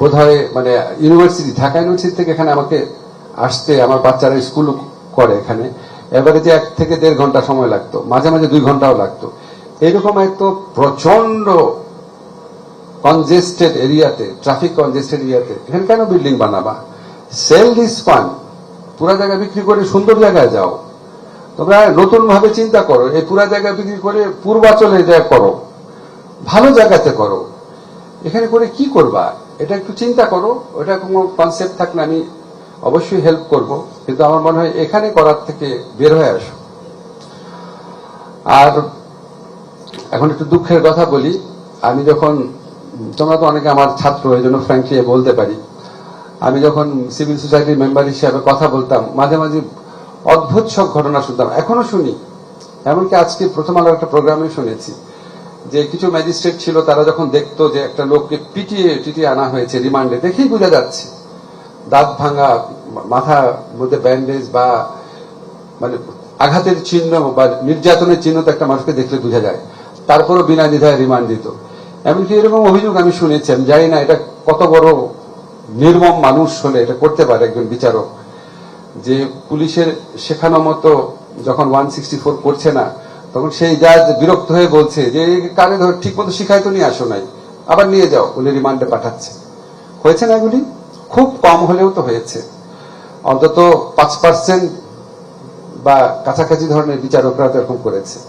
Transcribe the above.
বোধহয় মানে university, Dhaka university থেকে এখানে আমাকে আসতে, আমার বাচ্চারা স্কুল করে এখানে, এভারেজে 1 থেকে 1.5 ঘন্টা সময় লাগতো, মাঝে মাঝে 2 ঘন্টাও লাগতো। এইরকম একটা প্রচন্ড কনজেস্টেড এরিয়াতে, ট্রাফিক কনজেস্টেড এরিয়াতে এখানে কেন বিল্ডিং বানাবা? সেল দিস ফান্ড, পুরা জায়গা বিক্রি করে সুন্দর জায়গায় যাও। তোমরা নতুন ভাবে চিন্তা করো, এই পুরা জায়গা বিক্রি করে পূর্বাচলে যা করো, ভালো জায়গাতে করো। এখানে করে কি করবা এটা একটু চিন্তা করো। ওটা কোনো কনসেপ্ট থাকলে আমি অবশ্যই হেল্প করব, কিন্তু আমার মনে হয় এখানে করার থেকে বের হয়ে আসো। আর এখন একটু দুঃখের কথা বলি, আমি যখন, তোমরা তো অনেকে আমার ছাত্র, এই জন্য ফ্র্যাঙ্কলি বলতে পারি, আমি যখন সিভিল সোসাইটির মেম্বার হিসেবে কথা বলতাম, মাঝে মাঝে অদ্ভুত সব ঘটনা শুনতাম, এখনো শুনি। এমনকি আজকে প্রথম আলো একটা প্রোগ্রামে শুনেছি যে কিছু ম্যাজিস্ট্রেট ছিল, তারা যখন দেখতো যে একটা লোককে টিটিয়ে আনা হয়েছে রিমান্ডে, দেখেই বোঝা যাচ্ছে দাঁত ভাঙা, মাথার মধ্যে ব্যান্ডেজ বা মানে আঘাতের চিহ্ন বা নির্যাতনের চিহ্ন তো একটা মানুষকে দেখলে বোঝা যায়, তারপরও বিনা দ্বিধায় রিমান্ড দিত। এমনকি এরকম অভিযোগ আমি শুনেছি। আমি জানি না এটা কত বড় নির্মম মানুষ হলে এটা করতে পারে একজন বিচারক, যে পুলিশের শেখানো মতো যখন 164 করছে না, তখন সেই জাজ বিরক্ত হয়ে বলছে যে কারে ধর ঠিক মতো শিখাই তো নিয়ে আসো নাই, আবার নিয়ে যাও, উনি রিমান্ডে পাঠাচ্ছে। হয়েছে না এগুলি? খুব কম হলেও তো হয়েছে। অন্তত 5% বা কাছাকাছি ধরনের বিচারকরা তো এরকম করেছে।